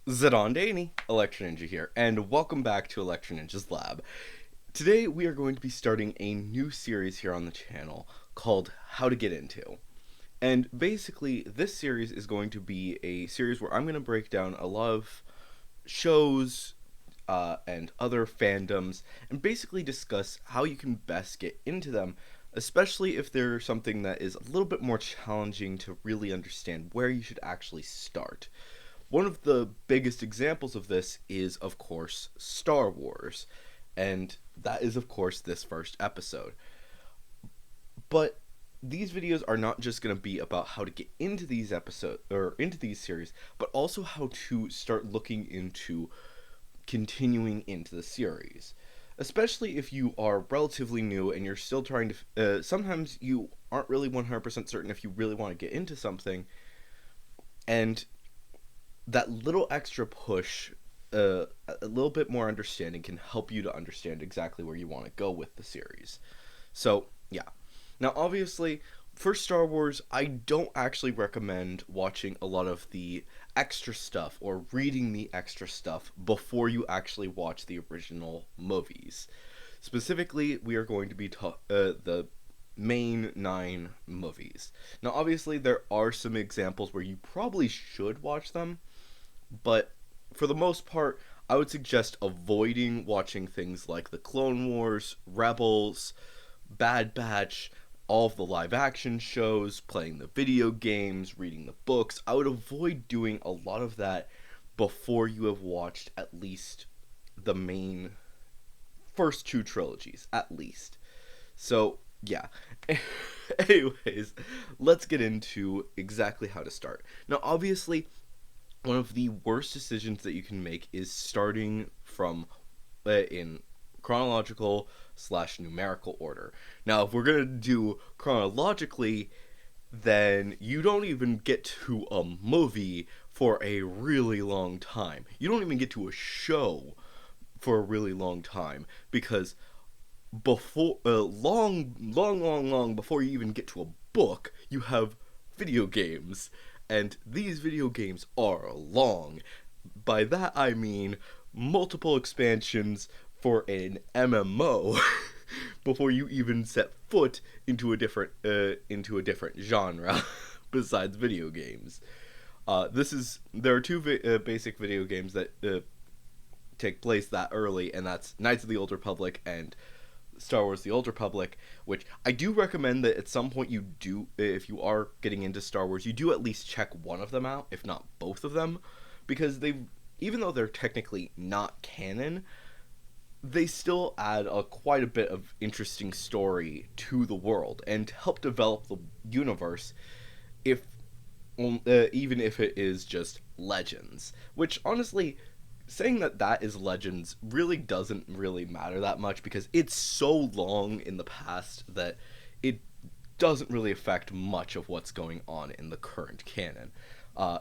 Zidon Daney, Electro Ninja here, and welcome back to Electro Ninja's Lab. Today we are going to be starting a new series here on the channel called How to Get Into. And basically, this series is going to be a series where I'm going to break down a lot of shows and other fandoms and basically discuss how you can best get into them, especially if they're something that is a little bit more challenging to really understand where you should actually start. One of the biggest examples of this is, of course, Star Wars, and that is, of course, this first episode. But these videos are not just going to be about how to get into these episodes or into these series, but also how to start looking into continuing into the series. Especially if you are relatively new and you're still trying to. Sometimes you aren't really 100% certain if you really want to get into something, and that little extra push, a little bit more understanding can help you to understand exactly where you want to go with the series. So, yeah. Now, obviously, for Star Wars, I don't actually recommend watching a lot of the extra stuff or reading the extra stuff before you actually watch the original movies. Specifically, we are going to be the main 9 movies. Now, obviously, there are some examples where you probably should watch them, but for the most part, I would suggest avoiding watching things like the Clone Wars, Rebels, Bad Batch, all of the live action shows, playing the video games, reading the books. I would avoid doing a lot of that before you have watched at least the main first 2 trilogies, at least. So, yeah. Anyways, let's get into exactly how to start. Now, obviously, one of the worst decisions that you can make is starting from in chronological / numerical order. Now, if we're going to do chronologically, then you don't even get to a movie for a really long time. You don't even get to a show for a really long time, because before long before you even get to a book, you have video games, and these video games are long. By that I mean multiple expansions for an MMO before you even set foot into a different genre besides video games. There are two basic video games that take place that early, and that's Knights of the Old Republic and Star Wars The Old Republic, which I do recommend that at some point you do, if you are getting into Star Wars, you do at least check one of them out, if not both of them, because even though they're technically not canon, they still add quite a bit of interesting story to the world and help develop the universe, if even if it is just Legends, which honestly, saying that is Legends really doesn't really matter that much, because it's so long in the past that it doesn't really affect much of what's going on in the current canon.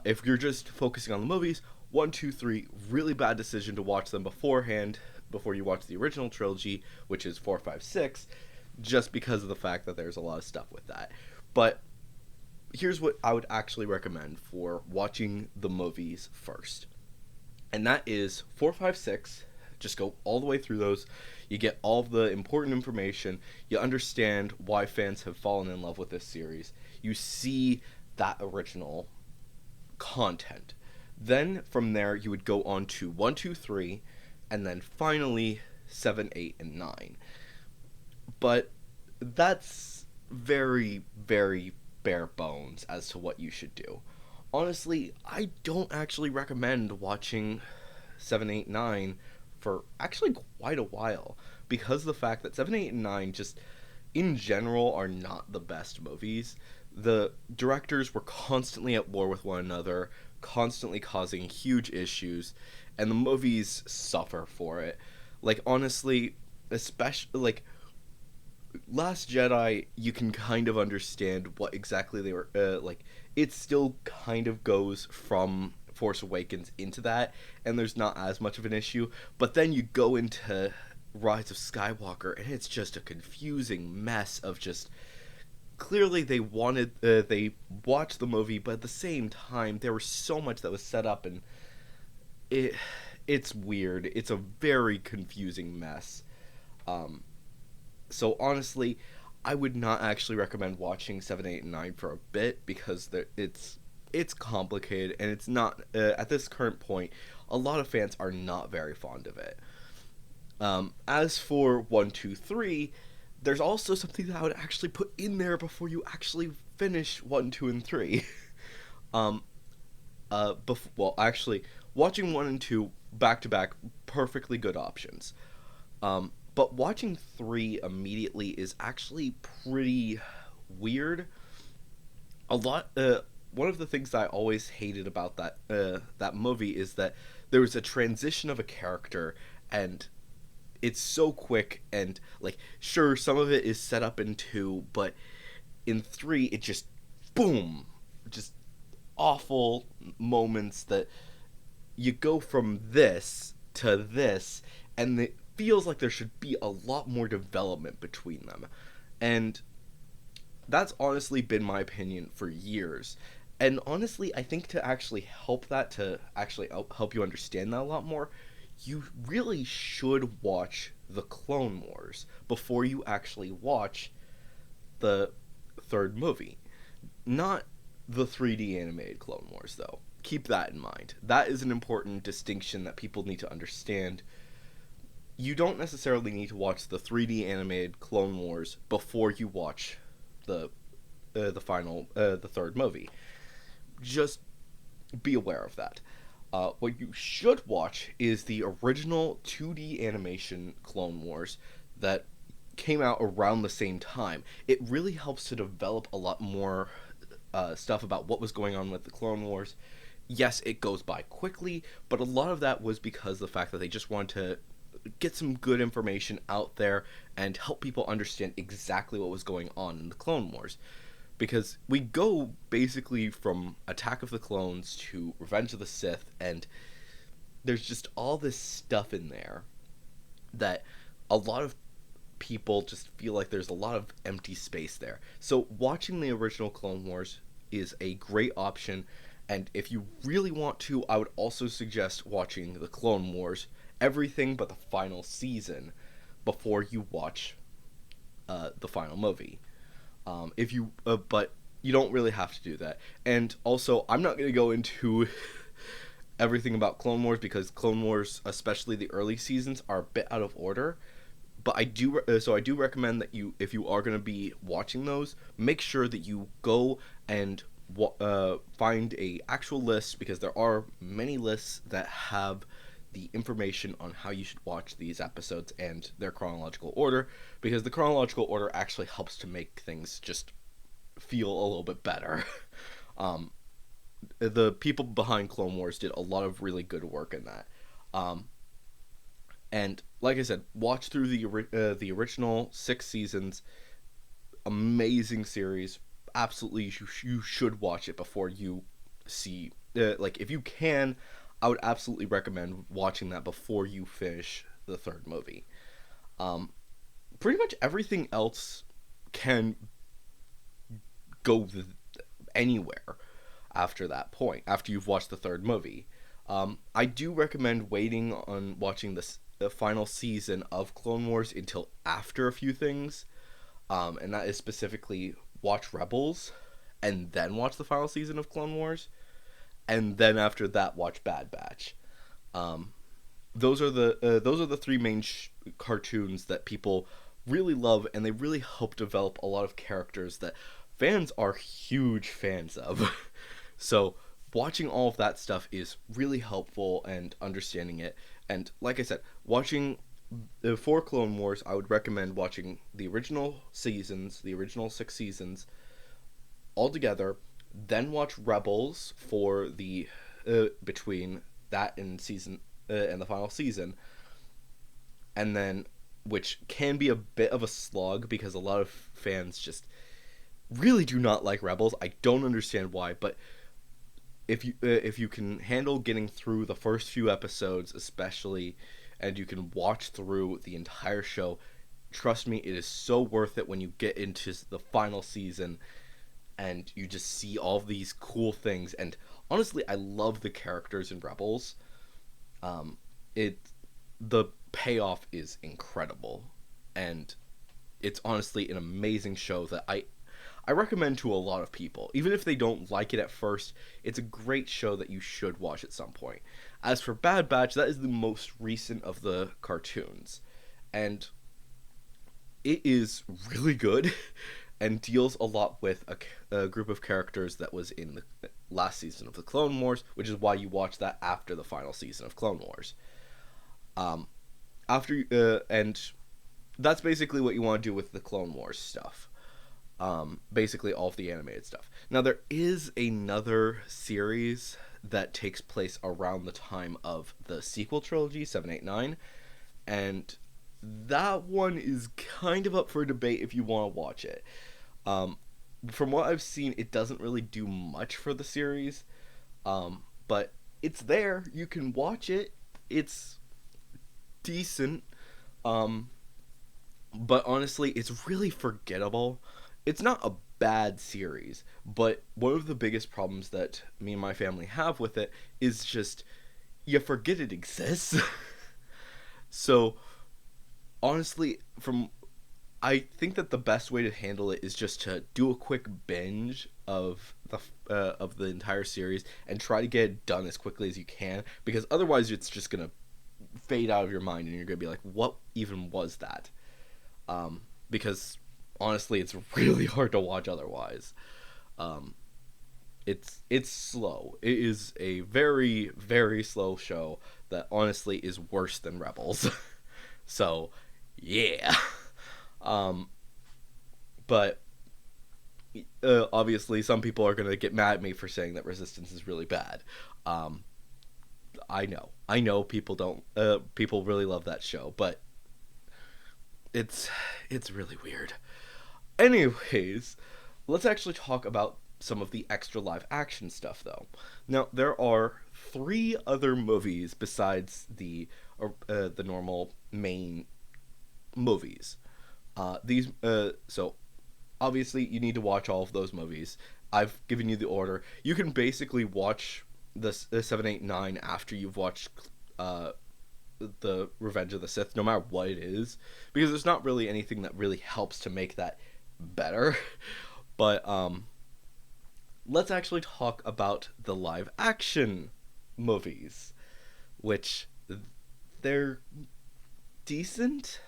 If you're just focusing on the movies, 1, 2, 3, really bad decision to watch them beforehand, before you watch the original trilogy, which is 4, 5, 6, just because of the fact that there's a lot of stuff with that. But here's what I would actually recommend for watching the movies first, and that is 4, 5, 6. Just go all the way through those. You get all of the important information. You understand why fans have fallen in love with this series. You see that original content. Then from there, you would go on to 1, 2, 3, and then finally 7, 8, and 9. But that's very, very bare bones as to what you should do. Honestly, I don't actually recommend watching 7, 8, 9 for actually quite a while, because of the fact that 7, 8, and 9 just in general are not the best movies. The directors were constantly at war with one another, constantly causing huge issues, and the movies suffer for it. Like, honestly, especially like Last Jedi, you can kind of understand what exactly they were like. It still kind of goes from Force Awakens into that, and there's not as much of an issue. But then you go into Rise of Skywalker, and it's just a confusing mess of just clearly they watched the movie, but at the same time there was so much that was set up, and it it's weird. It's a very confusing mess. Um, so honestly, I would not actually recommend watching 7, 8, and 9 for a bit because it's complicated and it's not at this current point. A lot of fans are not very fond of it. As for 1, 2, 3, there's also something that I would actually put in there before you actually finish 1, 2, and 3. um, well, actually, watching 1 and 2 back to back, perfectly good options. But watching 3 immediately is actually pretty weird. A lot. One of the things that I always hated about that movie is that there was a transition of a character, and it's so quick, and like, sure, some of it is set up in 2, but in 3 it just boom, just awful moments that you go from this to this, and it feels like there should be a lot more development between them. And that's honestly been my opinion for years. And honestly, I think to actually help that, to actually help you understand that a lot more, you really should watch the Clone Wars before you actually watch the third movie. Not the 3D animated Clone Wars, though. Keep that in mind. That is an important distinction that people need to understand. You don't necessarily need to watch the 3D animated Clone Wars before you watch the the third movie. Just be aware of that. What you should watch is the original 2D animation Clone Wars that came out around the same time. It really helps to develop a lot more stuff about what was going on with the Clone Wars. Yes, it goes by quickly, but a lot of that was because of the fact that they just wanted to get some good information out there and help people understand exactly what was going on in the Clone Wars. Because we go basically from Attack of the Clones to Revenge of the Sith, and there's just all this stuff in there that a lot of people just feel like there's a lot of empty space there. So watching the original Clone Wars is a great option, and if you really want to, I would also suggest watching the Clone Wars, everything but the final season, before you watch the final movie. If you, but you don't really have to do that. And also, I'm not going to go into everything about Clone Wars because Clone Wars, especially the early seasons, are a bit out of order. But I do recommend that you, if you are going to be watching those, make sure that you go and find a actual list, because there are many lists that have the information on how you should watch these episodes and their chronological order, because the chronological order actually helps to make things just feel a little bit better. um, the people behind Clone Wars did a lot of really good work in that. Um, and like I said, watch through the original 6 seasons. Amazing series. Absolutely, you should watch it before you see. Like, if you can, I would absolutely recommend watching that before you finish the third movie. Um, Pretty much everything else can go anywhere after that point, after you've watched the third movie. I do recommend waiting on watching the final season of Clone Wars until after a few things, and that is specifically watch Rebels, and then watch the final season of Clone Wars, and then after that watch Bad Batch. Um, those are the three main cartoons that people really love, and they really help develop a lot of characters that fans are huge fans of. So watching all of that stuff is really helpful and understanding it. And like I said, watching for Clone Wars, I would recommend watching the original seasons, the original 6 seasons, all together. Then watch Rebels for the between that and season and the final season, and then, which can be a bit of a slog because a lot of fans just really do not like Rebels. I don't understand why, but if you can handle getting through the first few episodes, especially, and you can watch through the entire show, trust me, it is so worth it when you get into the final season and you just see all these cool things. And honestly, I love the characters in Rebels. Um, it the payoff is incredible, and it's honestly an amazing show that I recommend to a lot of people. Even if they don't like it at first, it's a great show that you should watch at some point. As for Bad Batch, that is the most recent of the cartoons, and it is really good and deals a lot with a group of characters that was in the last season of the Clone Wars, which is why you watch that after the final season of Clone Wars. Um, and that's basically what you want to do with the Clone Wars stuff. Basically all of the animated stuff. Now there is another series that takes place around the time of the sequel trilogy 789, and that one is kind of up for debate if you want to watch it. Um, from what I've seen, it doesn't really do much for the series, but it's there. You can watch it. It's decent, um, but honestly, it's really forgettable. It's not a bad series, but one of the biggest problems that me and my family have with it is just you forget it exists. So honestly, from I think that the best way to handle it is just to do a quick binge of the entire series and try to get it done as quickly as you can, because otherwise it's just gonna fade out of your mind and you're gonna be like, what even was that? Because honestly, it's really hard to watch otherwise. Um, it's slow. It is a very very slow show that honestly is worse than Rebels. So yeah. Um, but obviously, some people are gonna get mad at me for saying that Resistance is really bad. Um, I know people don't. People really love that show, but it's it's really weird. Anyways, let's actually talk about some of the extra live action stuff, though. Now, there are three other movies besides the normal main movies. So obviously you need to watch all of those movies. I've given you the order. You can basically watch the 789 after you've watched uh, the Revenge of the Sith, no matter what it is, because there's not really anything that really helps to make that better. But let's actually talk about the live action movies, which they're decent.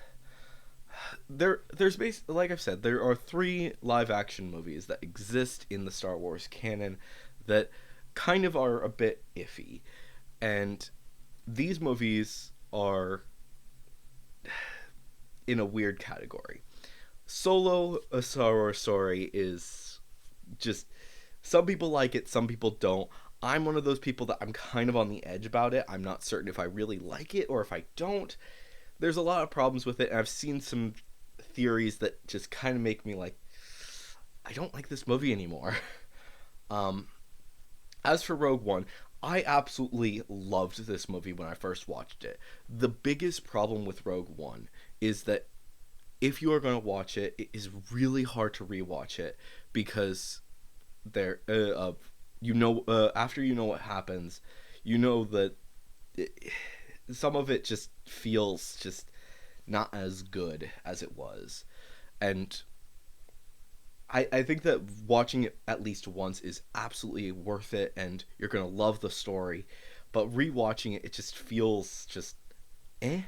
There's basically, like I've said, there are three live action movies that exist in the Star Wars canon that kind of are a bit iffy, and these movies are in a weird category. Solo, A Star Wars Story is just, some people like it, some people don't. I'm one of those people that I'm kind of on the edge about it. I'm not certain if I really like it or if I don't. There's a lot of problems with it, and I've seen some theories that just kind of make me like, I don't like this movie anymore. um, as for Rogue One, I absolutely loved this movie when I first watched it. The biggest problem with Rogue One is that if you are going to watch it, it is really hard to rewatch it, because there, after you know what happens, you know that some of it just feels just not as good as it was. And I think that watching it at least once is absolutely worth it, and you're going to love the story. But rewatching it, it just feels just eh.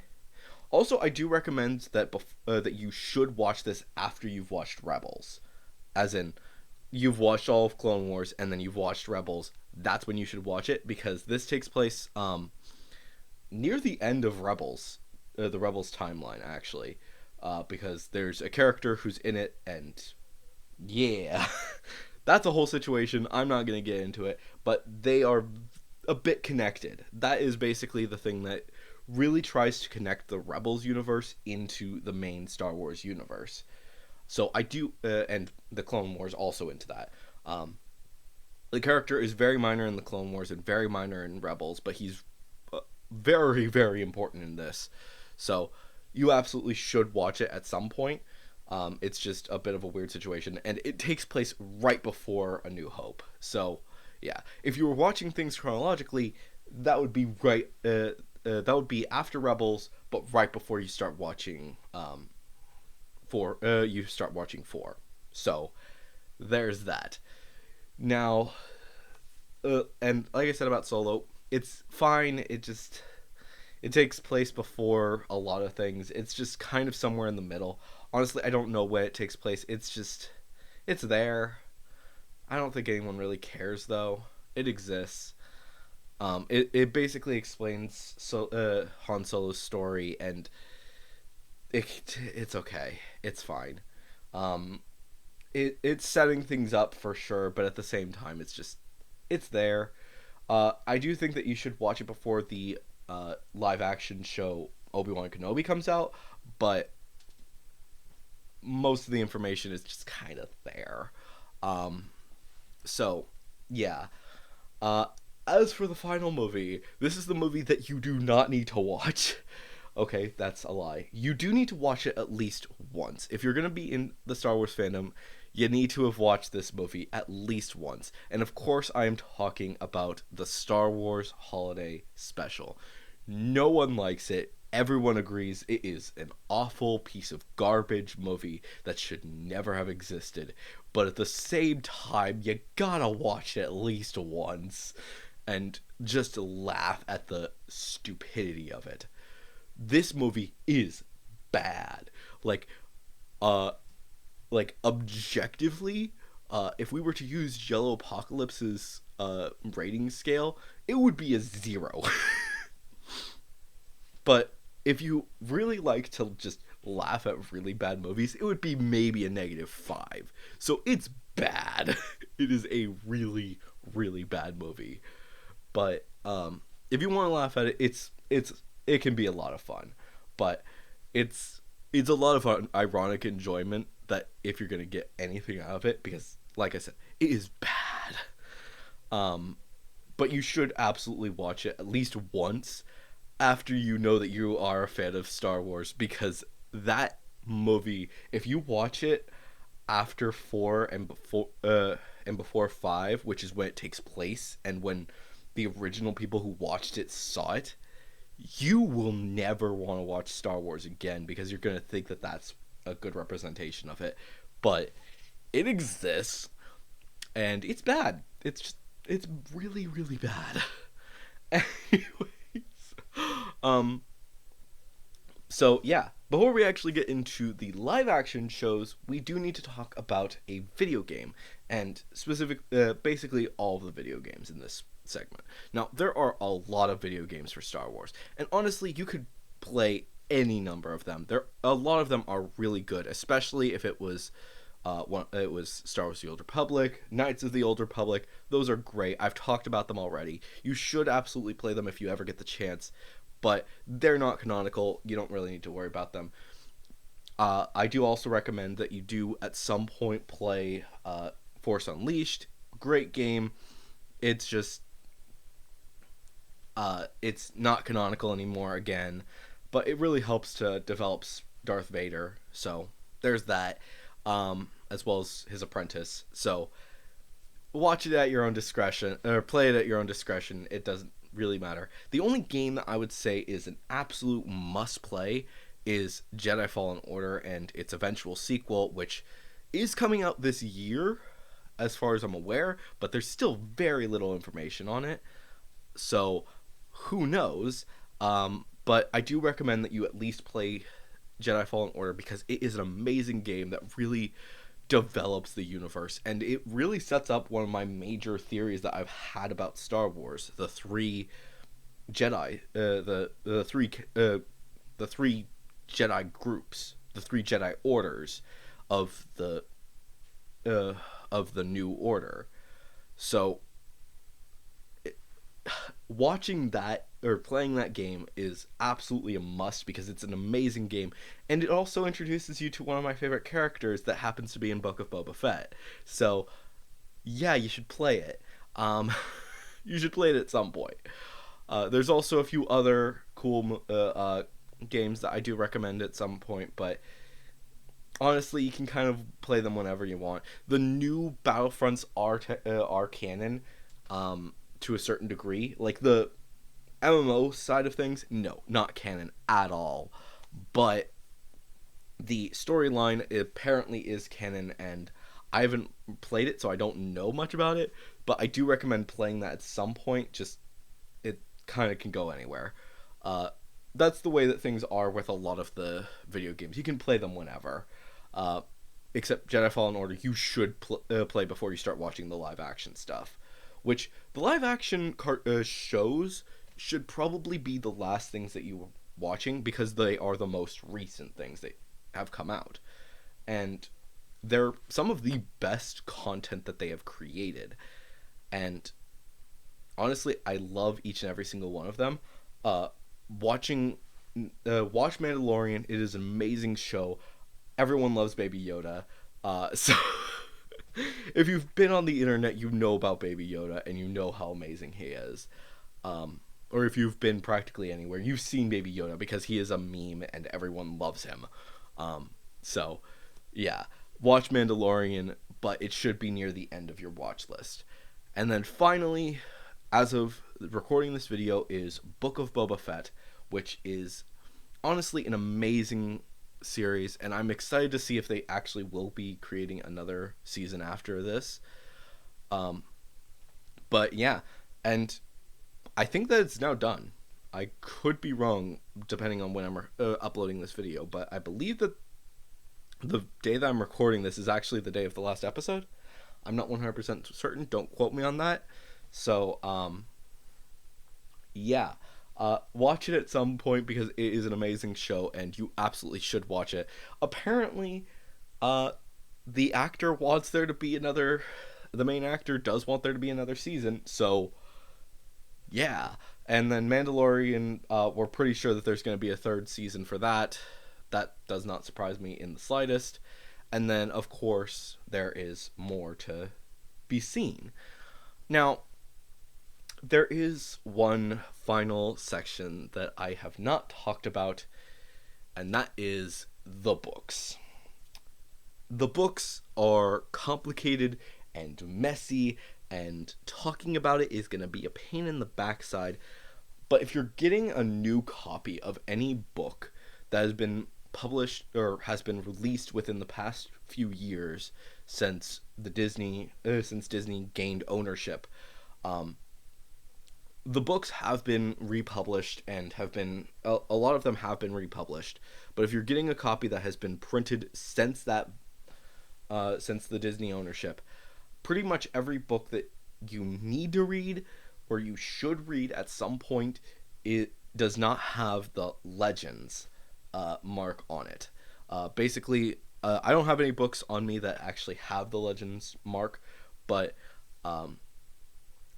Also, I do recommend that that you should watch this after you've watched Rebels. As in, you've watched all of Clone Wars and then you've watched Rebels. That's when you should watch it, because this takes place near the end of Rebels, the Rebels timeline, actually, because there's a character who's in it, and yeah, that's a whole situation. I'm not gonna get into it, but they are a bit connected. That is basically the thing that really tries to connect the Rebels universe into the main Star Wars universe. So I do, and the Clone Wars also into that. The character is very minor in the Clone Wars and very minor in Rebels, but he's very, very important in this. So you absolutely should watch it at some point. It's just a bit of a weird situation, and it takes place right before A New Hope. So yeah, if you were watching things chronologically, that would be right. that would be after Rebels, but right before you start watching four. So there's that. Now, and like I said about Solo, it's fine. It takes place before a lot of things. It's just kind of somewhere in the middle. Honestly, I don't know when it takes place. It's there. I don't think anyone really cares though. It exists. It basically explains Han Solo's story, and it's okay. It's fine. Um, it's setting things up for sure, but at the same time, it's there. I do think that you should watch it before the live action show Obi-Wan Kenobi comes out, but most of the information is just kind of there. Um, so yeah. Uh, as for the final movie, this is the movie that you do not need to watch. Okay, that's a lie. You do need to watch it at least once. If you're going to be in the Star Wars fandom, you need to have watched this movie at least once. And of course, I am talking about the Star Wars Holiday Special. No one likes it. Everyone agrees it is an awful piece of garbage movie that should never have existed. But at the same time, you gotta watch it at least once and just laugh at the stupidity of it. This movie is bad. Like, uh, objectively, if we were to use Jello Apocalypse's rating scale, it would be a 0. But if you really like to just laugh at really bad movies, it would be maybe a -5. So it's bad. It is a really, really bad movie. But if you want to laugh at it, it can be a lot of fun. But it's a lot of ironic enjoyment that if you're gonna get anything out of it, because like I said, it is bad. But you should absolutely watch it at least once after you know that you are a fan of Star Wars, because that movie, if you watch it after 4 and before 5, which is when it takes place and when the original people who watched it saw it, you will never want to watch Star Wars again, because you're going to think that that's a good representation of it. But it exists, and it's bad. It's really, really bad. Anyways, um, so yeah, before we actually get into the live action shows, we do need to talk about a video game, and basically all of the video games in this segment. Now, there are a lot of video games for Star Wars, and honestly, you could play any number of them. A lot of them are really good, especially if it was it was Star Wars: The Old Republic, Knights of the Old Republic. Those are great. I've talked about them already. You should absolutely play them if you ever get the chance, but they're not canonical. You don't really need to worry about them. I do also recommend that you do at some point play Force Unleashed. Great game. It's just it's not canonical anymore again, but it really helps to develop Darth Vader. So there's that, as well as his apprentice. So watch it at your own discretion, or play it at your own discretion. It doesn't really matter. The only game that I would say is an absolute must play is Jedi Fallen Order and its eventual sequel, which is coming out this year as far as I'm aware, but there's still very little information on it, so who knows. But I do recommend that you at least play Jedi Fallen Order, because it is an amazing game that really develops the universe, and it really sets up one of my major theories that I've had about Star Wars: the three Jedi, the three Jedi groups, the three Jedi orders of the New Order. So watching that or playing that game is absolutely a must, because it's an amazing game, and it also introduces you to one of my favorite characters that happens to be in Book of Boba Fett. So yeah, you should play it. You should play it at some point. There's also a few other cool games that I do recommend at some point, but honestly, you can kind of play them whenever you want. The new Battlefronts are canon, to a certain degree. Like MMO side of things, no, not canon at all. But the storyline apparently is canon, and I haven't played it, so I don't know much about it. But I do recommend playing that at some point. Just it kind of can go anywhere. Uh, that's the way that things are with a lot of the video games. You can play them whenever. Uh, Except Jedi Fallen Order, you should play before you start watching the live action stuff. Which the live action shows should probably be the last things that you are watching because they are the most recent things that have come out. And they're some of the best content that they have created. And honestly, I love each and every single one of them. Uh, watching, Watch Mandalorian. It is an amazing show. Everyone loves Baby Yoda. So if you've been on the internet, you know about Baby Yoda and you know how amazing he is. Or if you've been practically anywhere, you've seen Baby Yoda because he is a meme and everyone loves him. So yeah, watch Mandalorian, but it should be near the end of your watch list. And then finally, as of recording this video, is Book of Boba Fett, which is honestly an amazing series, and I'm excited to see if they actually will be creating another season after this. But yeah, and I think that it's now done. I could be wrong depending on when I'm uploading this video, but I believe that the day that I'm recording this is actually the day of the last episode. I'm not 100% certain. Don't quote me on that. So, yeah. Watch it at some point because it is an amazing show and you absolutely should watch it. Apparently, the actor wants there to be another... The main actor does want there to be another season, so... Yeah. And then Mandalorian, we're pretty sure that there's going to be a third season for that. That does not surprise me in the slightest. And then, of course, there is more to be seen. Now, there is one final section that I have not talked about, and that is the books. The books are complicated and messy, and talking about it is going to be a pain in the backside. But if you're getting a new copy of any book that has been published or has been released within the past few years since Disney gained ownership, the books have been republished and have been a lot of them have been republished. But if you're getting a copy that has been printed since the Disney ownership, pretty much every book that you need to read or you should read at some point, it does not have the Legends mark on it. Basically, I don't have any books on me that actually have the Legends mark, but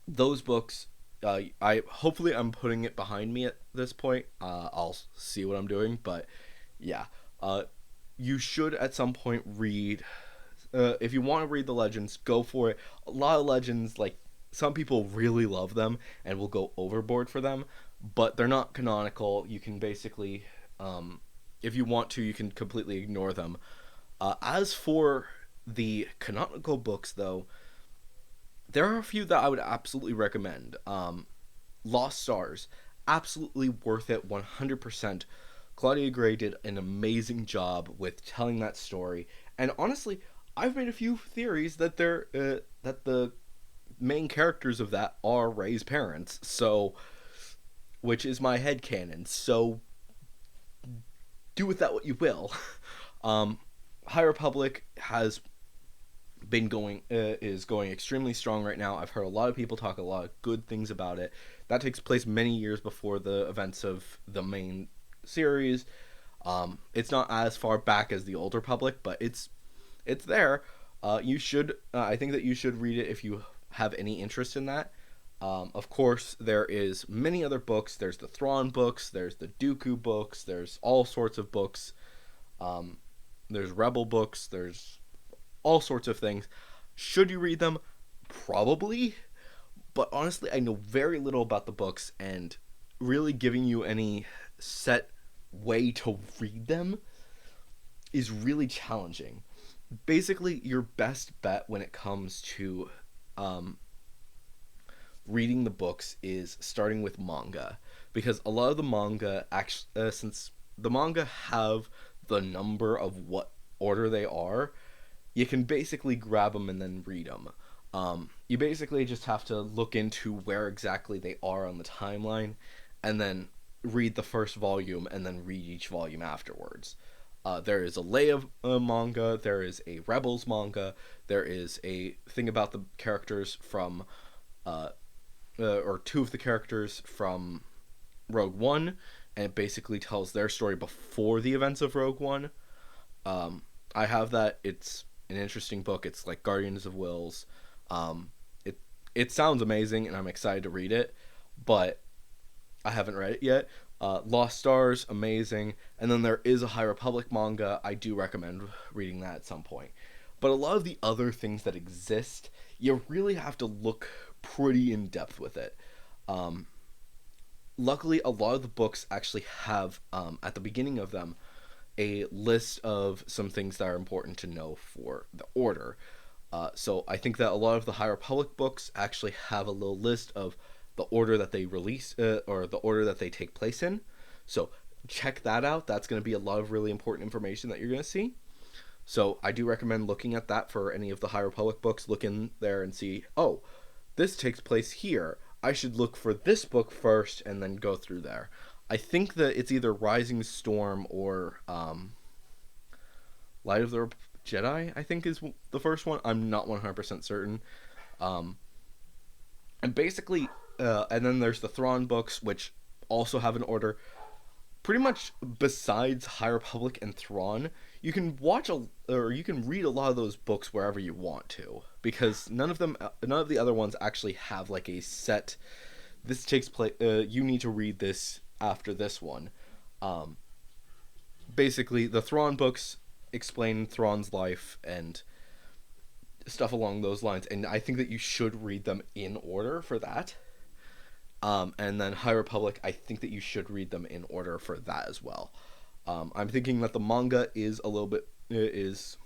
those books, I'm putting it behind me at this point. I'll see what I'm doing, but yeah, you should at some point read. If you want to read the Legends, go for it. A lot of Legends, like, some people really love them and will go overboard for them, but they're not canonical. You can basically, if you want to, you can completely ignore them. As for the canonical books, though, there are a few that I would absolutely recommend. Lost Stars, absolutely worth it, 100%. Claudia Gray did an amazing job with telling that story, and honestly, I've made a few theories that that the main characters of that are Rey's parents, so, which is my headcanon, so do with that what you will. High Republic has been is going extremely strong right now. I've heard a lot of people talk a lot of good things about it. That takes place many years before the events of the main series. It's not as far back as the Old Republic, but it's there. You should. I think that you should read it if you have any interest in that. Of course, there is many other books. There's the Thrawn books. There's the Dooku books. There's all sorts of books. There's Rebel books. There's all sorts of things. Should you read them? Probably. But honestly, I know very little about the books, and really giving you any set way to read them is really challenging. Basically, your best bet when it comes to reading the books is starting with manga. because a lot of the manga actually, since the manga have the number of what order they are, you can basically grab them and then read them. You basically just have to look into where exactly they are on the timeline, and then read the first volume, and then read each volume afterwards. There is a Leia manga, there is a Rebels manga, there is a thing about the characters from, or two of the characters from Rogue One, and it basically tells their story before the events of Rogue One. I have that. It's an interesting book. It's like Guardians of Wills. It it sounds amazing, and I'm excited to read it, but I haven't read it yet. Lost Stars, amazing, and then there is a High Republic manga. I do recommend reading that at some point. But a lot of the other things that exist, you really have to look pretty in depth with it. Luckily, a lot of the books actually have, at the beginning of them, a list of some things that are important to know for the order. So I think that a lot of the High Republic books actually have a little list of the order that they release, or the order that they take place in. So check that out. That's going to be a lot of really important information that you're going to see. So I do recommend looking at that for any of the High Republic books. Look in there and see, oh, this takes place here. I should look for this book first and then go through there. I think that it's either Rising Storm or Light of the Jedi, I think is the first one. I'm not 100% certain. And basically, and then there's the Thrawn books, which also have an order. Pretty much besides High Republic and Thrawn, you can you can read a lot of those books wherever you want to, because none of the other ones actually have like a set. This takes place. You need to read this after this one. Basically, the Thrawn books explain Thrawn's life and stuff along those lines, and I think that you should read them in order for that. And then High Republic, I think that you should read them in order for that as well. I'm thinking that the manga is a little bit is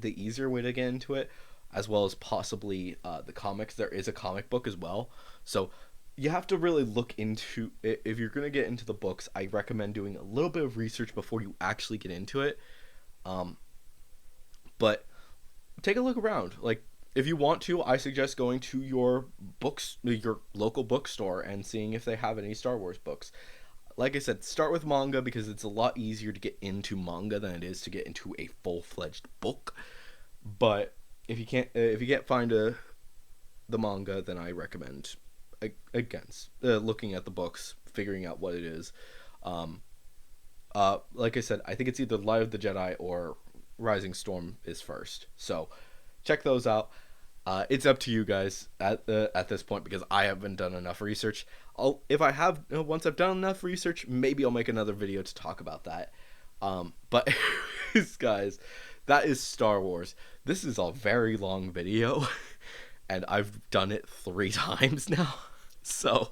the easier way to get into it, as well as possibly the comics. There is a comic book as well, so you have to really look into it. If you're gonna get into the books, I recommend doing a little bit of research before you actually get into it. But take a look around. Like, if you want to, I suggest going to your local bookstore and seeing if they have any Star Wars books. Like I said, start with manga because it's a lot easier to get into manga than it is to get into a full-fledged book. But if you can't find the manga, then I recommend against looking at the books, figuring out what it is. Like I said, I think it's either Light of the Jedi or Rising Storm is first. So check those out. It's up to you guys at this point, because I haven't done enough research. Once I've done enough research, maybe I'll make another video to talk about that. But anyways, guys, that is Star Wars. This is a very long video, and I've done it 3 times now. So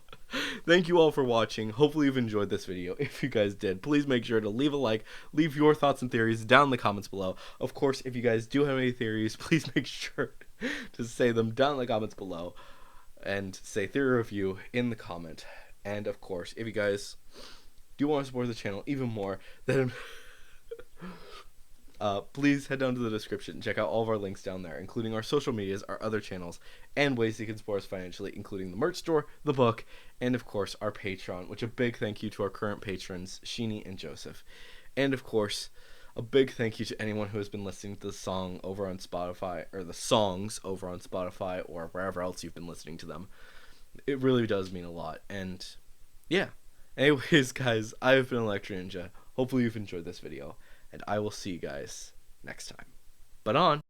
thank you all for watching. Hopefully you've enjoyed this video. If you guys did, please make sure to leave a like, leave your thoughts and theories down in the comments below. Of course, if you guys do have any theories, please make sure to say them down in the comments below, and say theory review in the comment. And of course, if you guys do want to support the channel even more, then please head down to the description and check out all of our links down there, including our social medias, our other channels, and ways you can support us financially, including the merch store, the book, and of course our Patreon, which a big thank you to our current patrons, Sheeny and Joseph. And of course, a big thank you to anyone who has been listening to the song over on Spotify, or the songs over on Spotify, or wherever else you've been listening to them. It really does mean a lot. And yeah, anyways, guys, I've been Electro Ninja. Hopefully you've enjoyed this video, and I will see you guys next time. But on.